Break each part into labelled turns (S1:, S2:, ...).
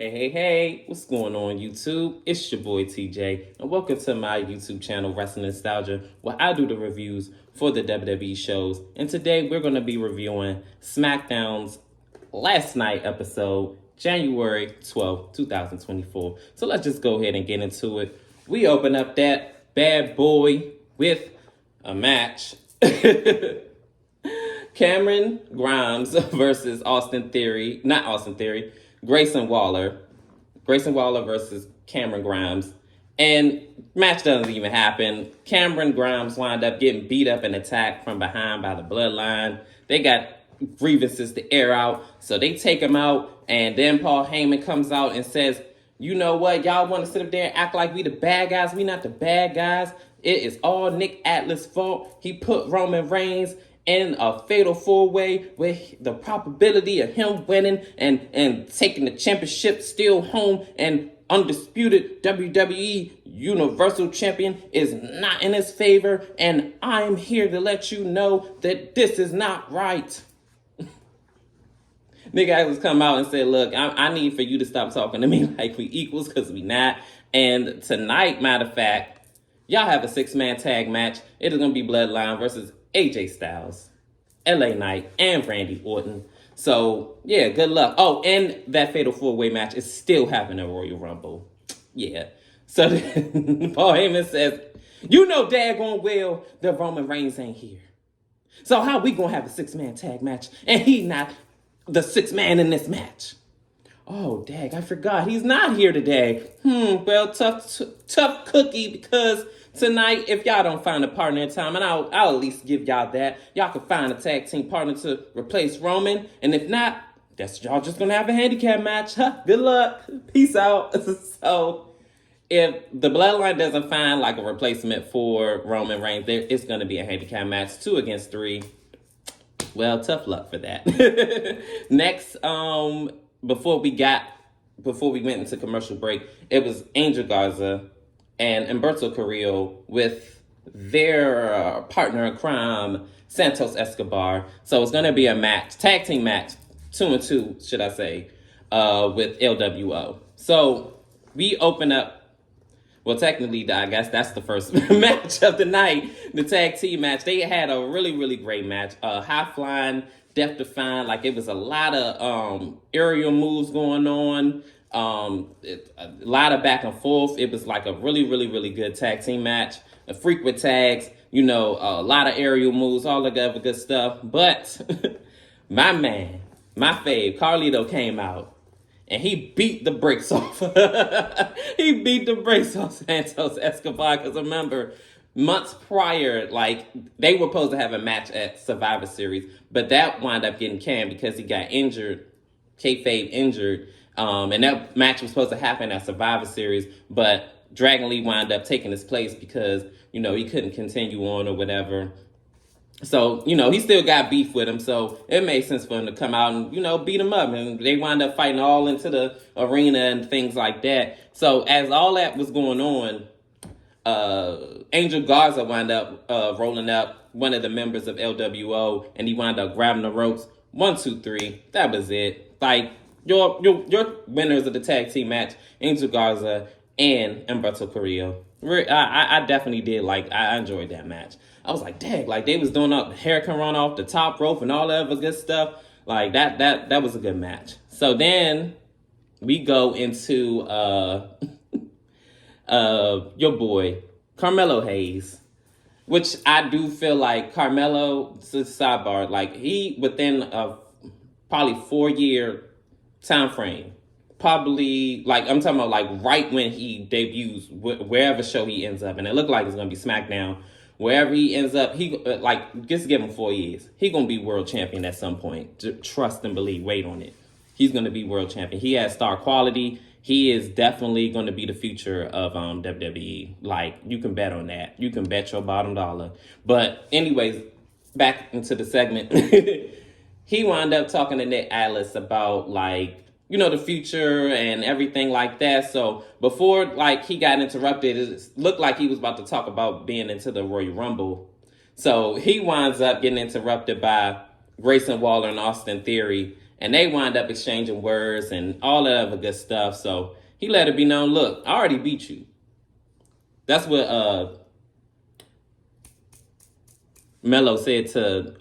S1: Hey, what's going on YouTube? It's your boy TJ, and welcome to my YouTube channel, Wrestling Nostalgia, where I do the reviews for the WWE shows. And today we're going to be reviewing SmackDown's last night episode, January 12th, 2024. So let's just go ahead and get into it. We open up that bad boy with a match. Cameron Grimes versus Grayson Waller. Grayson Waller versus Cameron Grimes. And match doesn't even happen. Cameron Grimes wound up getting beat up and attacked from behind by the Bloodline. They got grievances to air out, so they take him out, and then Paul Heyman comes out and says, you know what, y'all want to sit up there and act like we the bad guys? We not the bad guys. It is all Nick Atlas' fault. He put Roman Reigns in a fatal four-way with the probability of him winning and taking the championship still home, and undisputed WWE Universal Champion is not in his favor, and I'm here to let you know that this is not right. Nick Atlas come out and say, look, I need for you to stop talking to me like we equals, because we not. And tonight, matter of fact, y'all have a 6-man tag match. It is going to be Bloodline versus AJ Styles, LA Knight, and Randy Orton. So, yeah, good luck. Oh, and that fatal 4-way match is still happening at Royal Rumble. Yeah. So, Paul Heyman says, you know daggone well that Roman Reigns ain't here. So how we gonna have a 6-man tag match and he not the 6th man in this match? Oh, dag, I forgot. He's not here today. Well, tough cookie, because tonight, if y'all don't find a partner in time, and I'll at least give y'all that, y'all can find a tag team partner to replace Roman. And if not, that's y'all just gonna have a handicap match. Good luck. Peace out. So if the Bloodline doesn't find like a replacement for Roman Reigns, it's gonna be a handicap match, 2 against 3. Well, tough luck for that. Next, before we went into commercial break, it was Angel Garza and Humberto Carrillo with their partner in crime, Santos Escobar. So it's going to be a match, tag team match, 2-2, should I say, with LWO. So we open up, well, technically, I guess that's the first match of the night, the tag team match. They had a really, really great match. High flying, death defying, like it was a lot of aerial moves going on. A lot of back and forth. It was like a really, really, really good tag team match. A freak with tags, a lot of aerial moves, all the other good stuff. But my man, my fave, Carlito came out and he beat the brakes off. He beat the brakes off Santos Escobar, because remember, months prior, like, they were supposed to have a match at Survivor Series, but that wound up getting canned because he got injured, kayfabe injured. And that match was supposed to happen at Survivor Series, but Dragon Lee wound up taking his place because, he couldn't continue on or whatever. So, he still got beef with him, so it made sense for him to come out and, beat him up. And they wound up fighting all into the arena and things like that. So as all that was going on, Angel Garza wound up rolling up one of the members of LWO, and he wound up grabbing the ropes. 1, 2, 3. That was it. Like, your winners of the tag team match, Angel Garza and Humberto Carrillo. I definitely did, I enjoyed that match. I was like, dang, like they was doing up the Hurricane Run off the top rope and all that other good stuff. Like that was a good match. So then we go into your boy, Carmelo Hayes, which I do feel like Carmelo, sidebar, like he within a probably 4-year time frame, probably like I'm talking about like right when he debuts, wherever show he ends up, and it looked like it's gonna be SmackDown. Wherever he ends up, he just give him 4 years. He gonna be world champion at some point. Just trust and believe. Wait on it. He's gonna be world champion. He has star quality. He is definitely gonna be the future of WWE. Like, you can bet on that. You can bet your bottom dollar. But anyways, back into the segment. He wound up talking to Nick Atlas about the future and everything like that. So before he got interrupted, it looked like he was about to talk about being into the Royal Rumble. So he winds up getting interrupted by Grayson Waller and Austin Theory. And they wind up exchanging words and all that other good stuff. So he let it be known, look, I already beat you. That's what Melo said to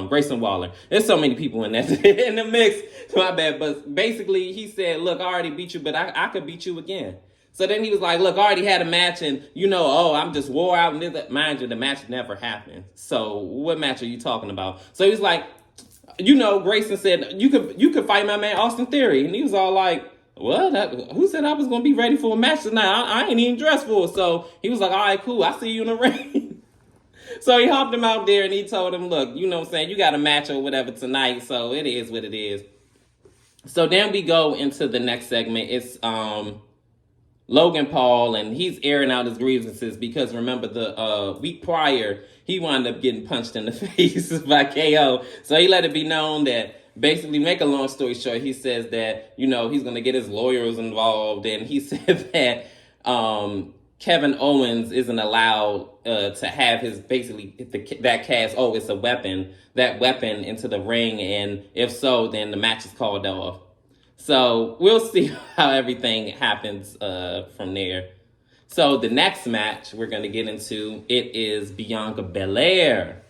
S1: Grayson Waller. There's so many people in that in the mix. My bad, but basically he said, "Look, I already beat you, but I could beat you again." So then he was like, "Look, I already had a match, and I'm just wore out." And mind you, the match never happened. So what match are you talking about? So he was like, Grayson said you could fight my man Austin Theory, and he was all like, "What? Who said I was gonna be ready for a match tonight? I ain't even dressed for it." So he was like, "All right, cool. I see you in the ring." So he hopped him out there and he told him, look, you know what I'm saying, you got a match or whatever tonight, so it is what it is. So then we go into the next segment. It's Logan Paul, and he's airing out his grievances because remember the week prior, he wound up getting punched in the face by KO. So he let it be known that basically, make a long story short, he says that, he's going to get his lawyers involved, and he said that Kevin Owens isn't allowed to have his that cast. Oh, it's a weapon. That weapon into the ring, and if so, then the match is called off. So we'll see how everything happens from there. So the next match we're gonna get into is Bianca Belair.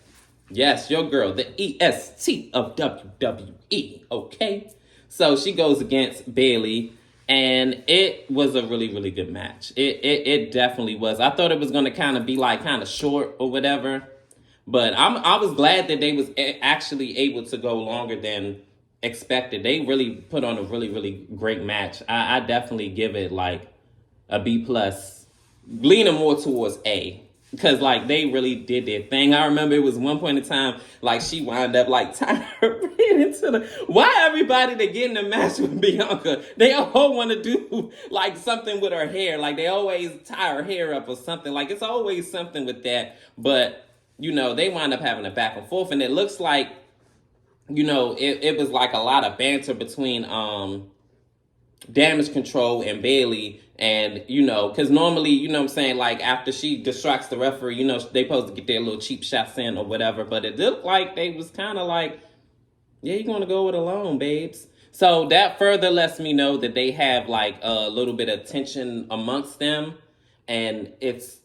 S1: Yes, your girl, the EST of WWE. Okay, so she goes against Bayley. And it was a really, really good match. It definitely was. I thought it was going to kind of be like kind of short or whatever. But I was glad that they was actually able to go longer than expected. They really put on a really, really great match. I definitely give it like a B+, leaning more towards A. Because, like, they really did their thing. I remember it was one point in time, like, she wound up, like, tying her head into the... Why everybody that get in a match with Bianca, they all want to do, like, something with her hair. Like, they always tie her hair up or something. Like, it's always something with that. But, they wind up having a back and forth. And it looks like, it was, like, a lot of banter between Damage Control and Bayley. And, because normally, what I'm saying, like, after she distracts the referee, they supposed to get their little cheap shots in or whatever. But it looked like they was kind of like, yeah, you're going to go it alone, babes. So that further lets me know that they have, like, a little bit of tension amongst them. And it's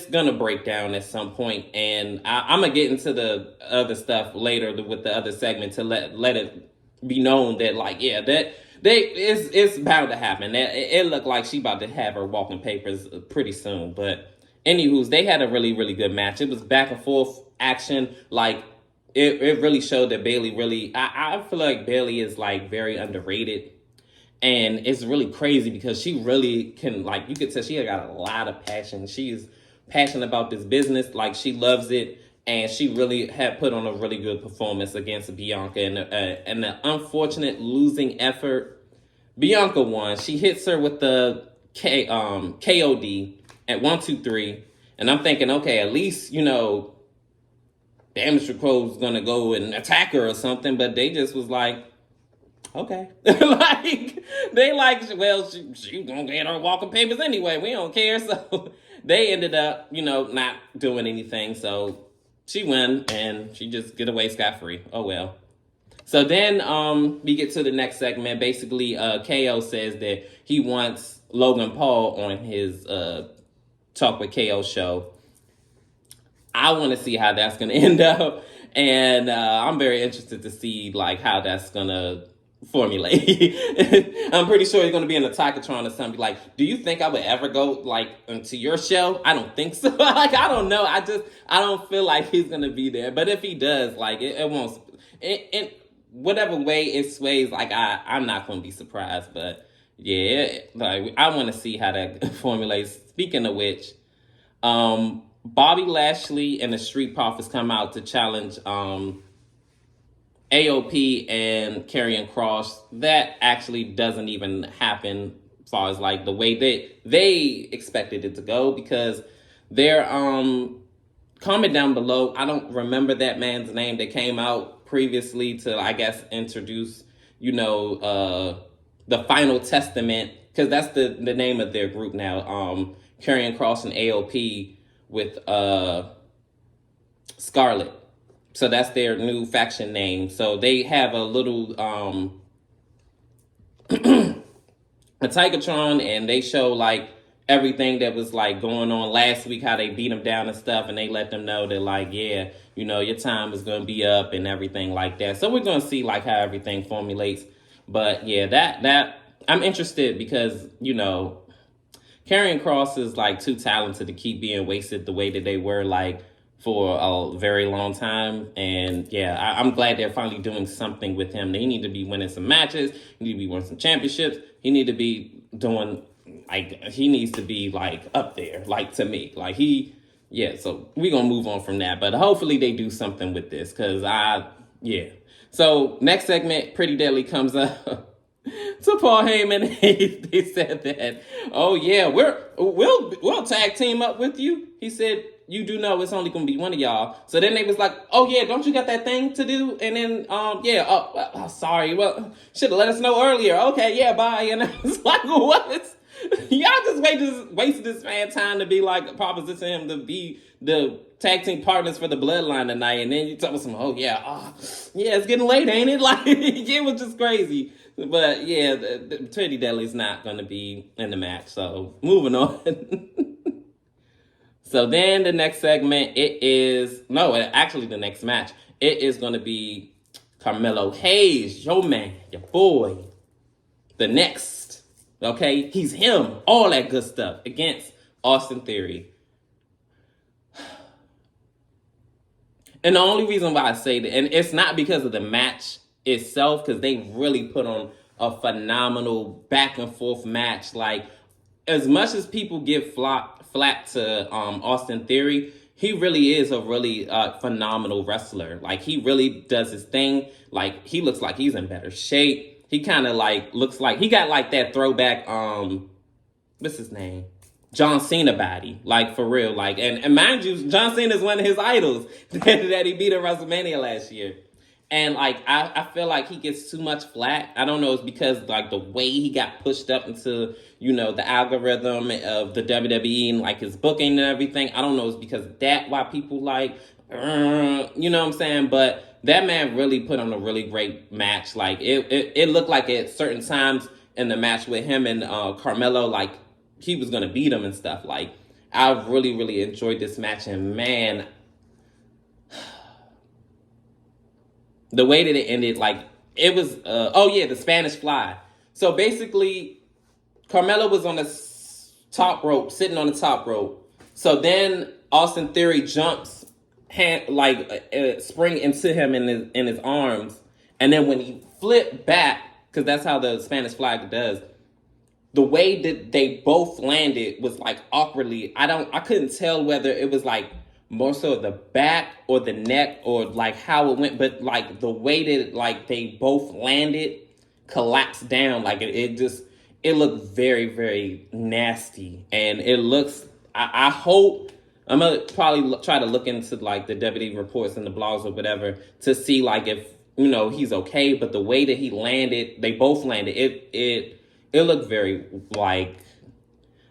S1: going to break down at some point. And I'm going to get into the other stuff later with the other segment to let it be known that, like, yeah, that... It's bound to happen. It looked like she about to have her walking papers pretty soon. But anywho's, they had a really, really good match. It was back and forth action. Like, it really showed that Bayley really... I feel like Bayley is, like, very underrated. And it's really crazy because she really can, like, you could tell she got a lot of passion. She's passionate about this business. Like, she loves it. And she really had put on a really good performance against Bianca. And the unfortunate losing effort, Bianca won. She hits her with the KOD at 1, 2, 3. And I'm thinking, okay, at least, Damage Control's going to go and attack her or something. But they just was like, okay. Well, she's going to get her walking papers anyway. We don't care. So they ended up, not doing anything. So she won, and she just get away scot-free. Oh, well. So then we get to the next segment. Basically, KO says that he wants Logan Paul on his Talk with KO show. I want to see how that's going to end up. And I'm very interested to see, like, how that's going to formulate. I'm pretty sure he's going to be in a Tacatron or something. Like, do you think I would ever go, like, into your show? I don't think so. Like, I don't know. I don't feel like he's going to be there. But if he does, like, it won't... In whatever way it sways, like, I'm not going to be surprised. But, yeah, like, I want to see how that formulates. Speaking of which, Bobby Lashley and the Street Profits come out to challenge... AOP and Karrion Kross. That actually doesn't even happen as far as like the way they expected it to go, because they're comment down below. I don't remember that man's name that came out previously to, I guess, introduce the Final Testament, because that's the name of their group now. Karrion Kross and AOP with Scarlett. So that's their new faction name. So they have a little a Tigatron, and they show like everything that was like going on last week, how they beat them down and stuff, and they let them know that like, yeah, you know, your time is gonna be up and everything like that. So we're gonna see like how everything formulates. But yeah, that I'm interested because, you know, Karrion Kross is like too talented to keep being wasted the way that they were like for a very long time. And yeah, I'm glad they're finally doing something with him. They need to be winning some matches. He need to be winning some championships. He need to be doing like, he needs to be like up there, like to me, like yeah. So we're going to move on from that, but hopefully they do something with this. Yeah. So next segment, Pretty Deadly comes up to Paul Heyman. They said that, oh yeah, we'll tag team up with you. He said, you do know it's only gonna be one of y'all. So then they was like, oh yeah, don't you got that thing to do? And then sorry, well, should have let us know earlier. Okay, yeah, bye. And I was like, what? Y'all just wasted this man time to be like proposition him to be the tag team partners for the Bloodline tonight, and then you tell us, yeah, it's getting late, ain't it? Like, it was just crazy. But yeah, the Pretty Deadly's not going to be in the match. So moving on. So then the next segment, the next match, it is going to be Carmelo Hayes, your man, your boy, the next. Okay, he's him, all that good stuff against Austin Theory. And the only reason why I say that, and it's not because of the match itself, because they really put on a phenomenal back and forth match. Like, as much as people give flat to Austin Theory, he really is a really phenomenal wrestler. Like, he really does his thing. Like, he looks like he's in better shape. He kind of like looks like he got like that throwback what's his name, John Cena body, like for real. Like, and mind you, John Cena is one of his idols that he beat at WrestleMania last year. And like, I feel like he gets too much flack. I don't know, it's because like the way he got pushed up into, you know, the algorithm of the WWE and like his booking and everything. I don't know, it's because of that why people like, you know what I'm saying? But that man really put on a really great match. Like it looked like at certain times in the match with him and Carmelo, like he was gonna beat him and stuff. Like, I really, really enjoyed this match, and man, the way that it ended, like, it was, the Spanish Fly. So basically, Carmelo was on the top rope, sitting on the top rope. So then Austin Theory jumps, spring into him in his arms. And then when he flipped back, because that's how the Spanish Fly does, the way that they both landed was like awkwardly. I couldn't tell whether it was like more so the back or the neck or like how it went, but like the way that like they both landed collapsed down, like it looked very, very nasty. And it looks, I hope, I'm gonna probably try to look into like the WWE reports and the blogs or whatever to see like if, you know, he's okay. But the way that he landed, they both landed, it looked very like,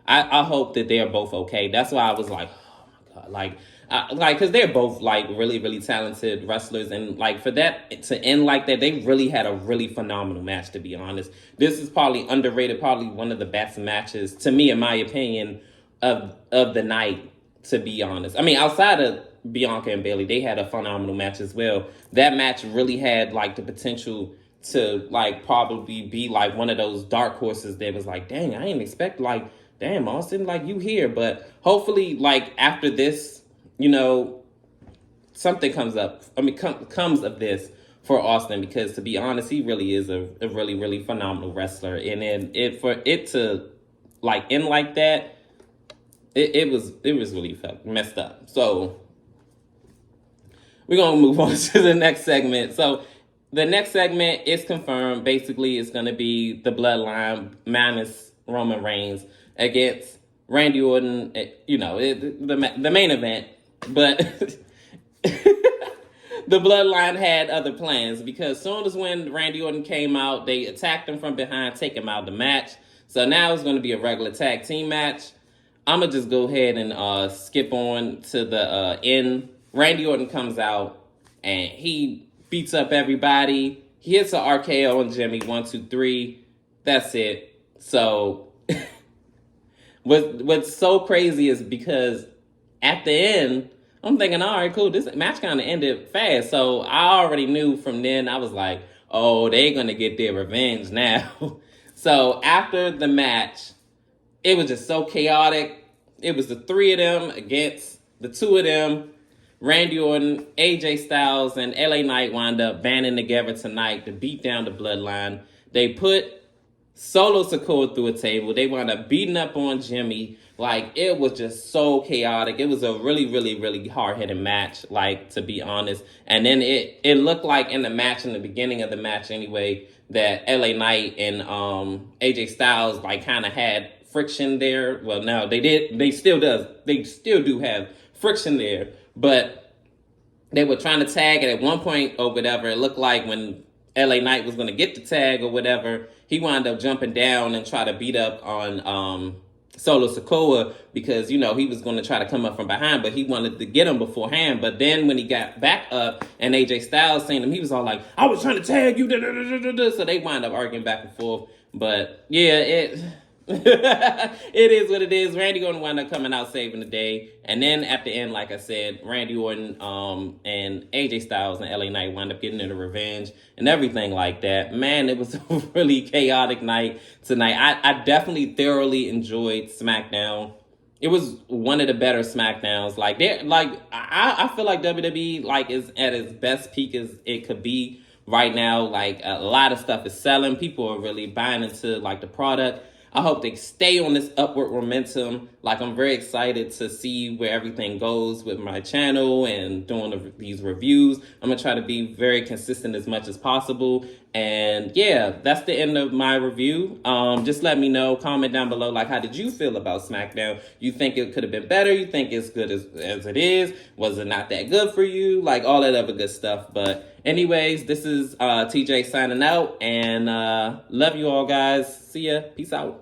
S1: I hope that they're both okay. That's why I was like, oh my God, because they're both like really, really talented wrestlers, and like for that to end like that, they really had a really phenomenal match. To be honest, this is probably underrated, probably one of the best matches to me, in my opinion, of the night. To be honest, I mean, outside of Bianca and Bayley, they had a phenomenal match as well. That match really had like the potential to like probably be like one of those dark horses that was like, dang, I didn't expect like, damn, Austin, like you here. But hopefully, like after this, you know, something comes up. I mean, comes of this for Austin, because to be honest, he really is a really, really phenomenal wrestler. And then for it to like end like that, it was really messed up. So we're gonna move on to the next segment. So the next segment is confirmed. Basically, it's gonna be the Bloodline minus Roman Reigns against Randy Orton. You know, the main event. But the Bloodline had other plans, because as soon as when Randy Orton came out, they attacked him from behind, take him out of the match. So now it's going to be a regular tag team match. I'm going to just go ahead and skip on to the end. Randy Orton comes out, and he beats up everybody. He hits an RKO on Jimmy, 1, 2, 3. That's it. So what's so crazy is because at the end, I'm thinking, all right, cool, this match kind of ended fast. So I already knew from then, I was like, oh, they're going to get their revenge now. So after the match, it was just so chaotic. It was the 3 of them against the 2 of them. Randy Orton, AJ Styles, and LA Knight wound up banding together tonight to beat down the Bloodline. They put Solo Sikoa through a table. They wound up beating up on Jimmy. Like, it was just so chaotic. It was a really, really, really hard-hitting match, like, to be honest. And then it looked like in the match, in the beginning of the match anyway, that LA Knight and AJ Styles, like, kind of had friction there. Well, no, they still do have friction there. But they were trying to tag, and at one point or whatever, it looked like when LA Knight was going to get the tag or whatever, he wound up jumping down and try to beat up on Solo Sikoa because, you know, he was going to try to come up from behind, but he wanted to get him beforehand. But then when he got back up and AJ Styles seen him, he was all like, I was trying to tag you. So they wound up arguing back and forth. But yeah, it is what it is. Randy Orton wound up coming out saving the day. And then at the end, like I said, Randy Orton and AJ Styles and LA Knight wound up getting into revenge and everything like that. Man, it was a really chaotic night tonight. I definitely thoroughly enjoyed SmackDown. It was one of the better SmackDowns. I feel like WWE like is at its best peak as it could be right now. Like, a lot of stuff is selling. People are really buying into like the product. I hope they stay on this upward momentum. Like, I'm very excited to see where everything goes with my channel and doing these reviews. I'm going to try to be very consistent as much as possible. And yeah, that's the end of my review. Just let me know, comment down below, like, how did you feel about SmackDown? You think it could have been better? You think it's good as it is? Was it not that good for you? Like, all that other good stuff. But anyways, this is TJ signing out, and love you all, guys. See ya. Peace out.